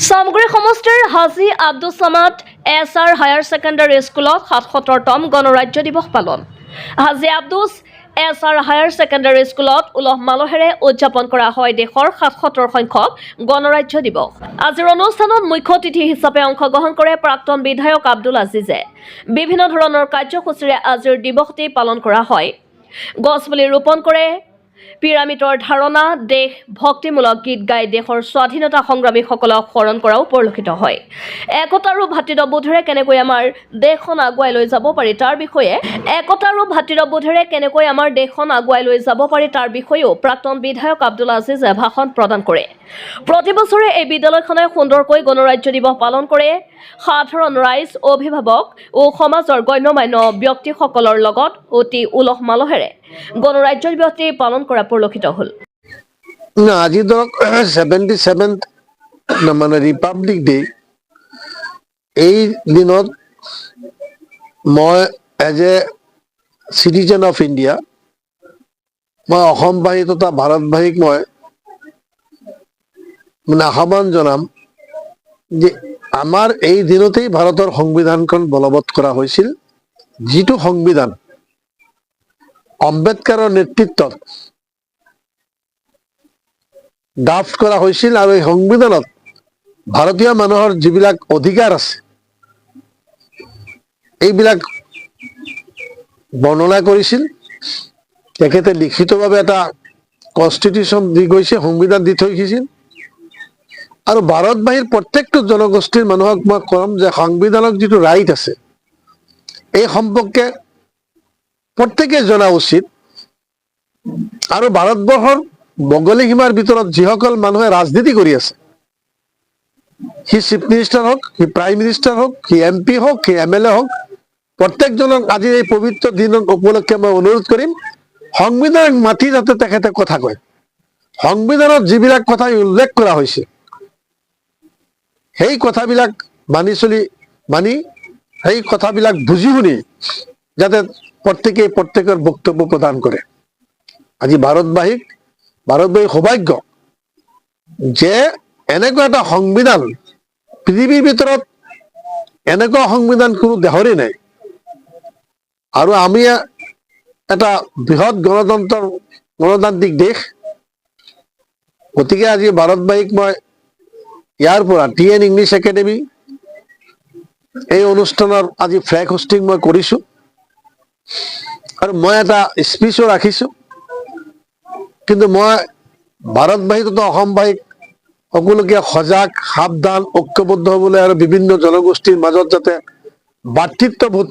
চামগুৰি সমষ্টিৰ হাজী Abdus Samad এছ.আৰ. Higher secondary স্কুলত ৭৭তম গণৰাজ্য দিৱস পালন। হাজী আব্দুছ এছ.আৰ. হায়াৰ ছেকেণ্ডাৰী স্কুলত উলহ মালহেৰে উদযাপন কৰা হয় দেশৰ ৭৭ সংখ্যক গণৰাজ্য দিৱস। আজিৰ অনুষ্ঠানত মুখ্য অতিথি হিচাপে অংশগ্ৰহণ কৰে প্ৰাক্তন বিধায়ক আব্দুল আজিজে। বিভিন্ন ধৰণৰ কাৰ্যসূচীৰে আজিৰ দিৱসটি পালন কৰা হয়। গছপুলি ৰোপণ কৰে, পিৰামিডৰ ধাৰণা, দেশ ভক্তিমূলক গীত গাই দেশৰ স্বাধীনতা সংগ্ৰামীসকলক স্মৰণ কৰাও পৰিলক্ষিত হয়। একতা আৰু ভাতৃত্ববোধেৰে কেনেকৈ আমাৰ দেশখন আগুৱাই লৈ যাব পাৰি তাৰ বিষয়েও প্ৰাক্তন বিধায়ক আব্দুল আজিজে ভাষণ প্ৰদান কৰে। প্ৰতি বছৰে এই বিদ্যালয়খনে সুন্দৰকৈ গণৰাজ্য দিৱস পালন কৰে। সাধাৰণ ৰাইজ, অভিভাৱক আৰু সমাজৰ গণ্যমান্য ব্যক্তিসকলৰ লগত অতি উলহ মালহেৰে গণৰাজ্য দিৱসটি পালন কৰা পৰিলক্ষিত হ'ল। আজি ধৰক 77th মানে ৰিপাব্লিক ডে, এই দিনত মই as a citizen of India, মই অসমবাসী তথা ভাৰতবাসীক মই মানে আহ্বান জনাম যে আমাৰ এই দিনতেই ভাৰতৰ সংবিধানখন বলবৎ কৰা হৈছিল, যিটো সংবিধান আম্বেদকাৰৰ নেতৃত্বত ড্ৰাফ্ট কৰা হৈছিল আৰু এই সংবিধানত ভাৰতীয় মানুহৰ যিবিলাক অধিকাৰ আছে এইবিলাক বৰ্ণনা কৰিছিল। তেখেতে লিখিতভাৱে এটা কনষ্টিটিউশ্যন দি গৈছে, সংবিধান দি থৈ গৈছিল। আৰু ভাৰতবাসীৰ প্ৰত্যেকটো জনগোষ্ঠীৰ মানুহক মই কম যে সংবিধানত যিটো ৰাইট আছে এই সম্পৰ্কে প্ৰত্যেকে জনা উচিত। আৰু ভাৰতবৰ্ষৰ বগলী সীমাৰ ভিতৰত যিসকল মানুহে ৰাজনীতি কৰি আছে, সি চিফ মিনিষ্টাৰ হওক, সি প্ৰাইম মিনিষ্টাৰ হওক, সি MP হওক, সি MLA হওক, প্ৰত্যেকজনক আজি এই পবিত্ৰ দিন উপলক্ষে মই অনুৰোধ কৰিম, সংবিধানক মাতি যাতে তেখেতে কথা কয়। সংবিধানত যিবিলাক কথা উল্লেখ কৰা হৈছে সেই কথাবিলাক মানি সেই কথাবিলাক বুজি শুনি যাতে প্ৰত্যেকৰ বক্তব্য প্ৰদান কৰে। আজি ভাৰতবাসী সৌভাগ্য যে এনেকুৱা এটা সংবিধান পৃথিৱীৰ ভিতৰত, এনেকুৱা সংবিধান কোনো দেশৰে নাই। আৰু আমি এটা বৃহৎ গণতান্ত্ৰিক দেশ, গতিকে আজি ভাৰতবাসীক মই ইয়াৰ পৰা TN ইংলিছ একাডেমি এই অনুষ্ঠানৰ আজি ফ্লেগ হোষ্টিং মই কৰিছো আৰু মই এটা স্পীচো ৰাখিছো। কিন্তু মই ভাৰতবাসী তথা অসমবাসীক সকলোকে সজাগ, সাৱধান, ঐক্যবদ্ধ হ'বলৈ আৰু বিভিন্ন জনগোষ্ঠীৰ মাজত যাতে ভাতৃত্ববোধ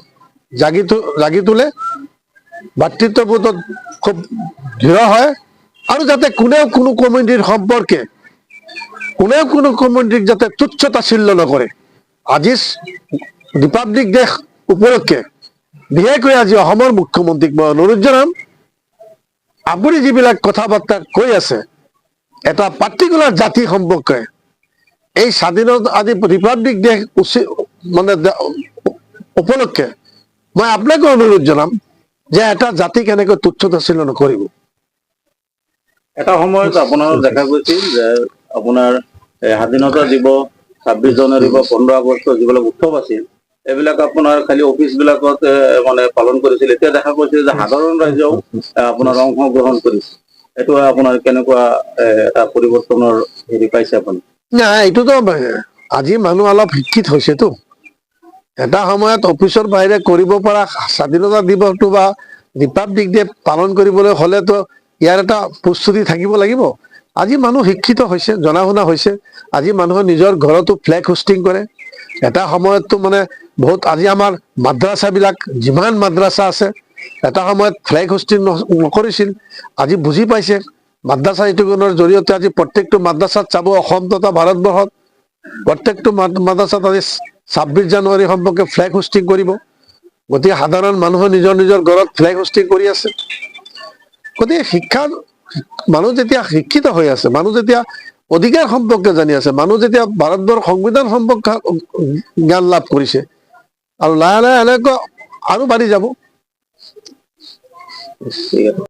জাগি তোলে, ভাতৃত্ববোধত খুব দৃঢ় হয়, আৰু যাতে কোনেও কোনো কমিউনিটিৰ সম্পৰ্কে কোনো কমিউনিটিক যাতে তুচ্ছ তাচ্ছিল্য নকৰে। আজি ৰিপাব্লিক ডে উপলক্ষে বিশেষকৈ আজি অসমৰ মুখ্যমন্ত্ৰীক মই অনুৰোধ জনাম, আপুনি যিবিলাক কথা বাৰ্তা কৈ আছে এটা পাৰ্টিকুলাৰ জাতি সম্পৰ্কে, এই স্বাধীনতা আজি ৰিপাব্লিক ডে মানে উপলক্ষে মই আপোনাকে অনুৰোধ জনাম যে এটা জাতিক এনেকৈ তুচ্ছ তাচ্ছিল্য নকৰিব। এটা সময়ত আপোনাৰ দেখা গৈছিল যে আপোনাৰ স্বাধীনতা দিৱস, 26 জানুৱাৰী বা 15 আগষ্ট যিবিলাক উৎসৱ আছিল এইবিলাক আপোনাৰ খালি অফিচ বিলাকত মানে পালন কৰিছিল। এতিয়া দেখা গৈছে যে সাধাৰণ ৰাইজেও আপোনাৰ অংশগ্ৰহণ কৰিছে। এইটো আপোনাৰ কেনেকুৱা এটা পৰিৱৰ্তনৰ হেৰি পাইছে আপুনি? নাই, এইটোতো আজি মানুহ অলপ শিক্ষিত হৈছেতো। এটা সময়ত অফিচৰ বাহিৰে কৰিব পৰা স্বাধীনতা দিৱসটো বা ৰিপাব্লিক ডে পালন কৰিবলৈ হলেতো ইয়াৰ এটা প্ৰস্তুতি থাকিব লাগিব। আজি মানুহ শিক্ষিত হৈছে, জনা শুনা হৈছে। আজি মানুহে নিজৰ ঘৰতো ফ্লেগ হোষ্টিং কৰে। এটা সময়ততো মানে বহুত, আজি আমাৰ মাদ্ৰাছাবিলাক যিমান মাদ্ৰাছা আছে এটা সময়ত ফ্লেগ হোষ্টিং নকৰিছিল। আজি বুজি পাইছে মাদ্ৰাছা ইউটিউবৰ জৰিয়তে আজি প্ৰত্যেকটো মাদ্ৰাছাত চাব, অসম তথা ভাৰতবৰ্ষত প্ৰত্যেকটো মাদ্ৰাছাত আজি 26 জানুৱাৰী সম্পৰ্কে ফ্লেগ হোষ্টিং কৰিব। গতিকে সাধাৰণ মানুহে নিজৰ ঘৰত ফ্লেগ হোষ্টিং কৰি আছে। গতিকে মানুহ যেতিয়া শিক্ষিত হৈ আছে, মানুহ যেতিয়া অধিকাৰ সম্পৰ্কে জানি আছে, মানুহ যেতিয়া ভাৰতবৰ্ষৰ সংবিধান সম্পৰ্কে জ্ঞান লাভ কৰিছে, আৰু লাহে লাহে এনেকৈ আৰু বাঢ়ি যাব।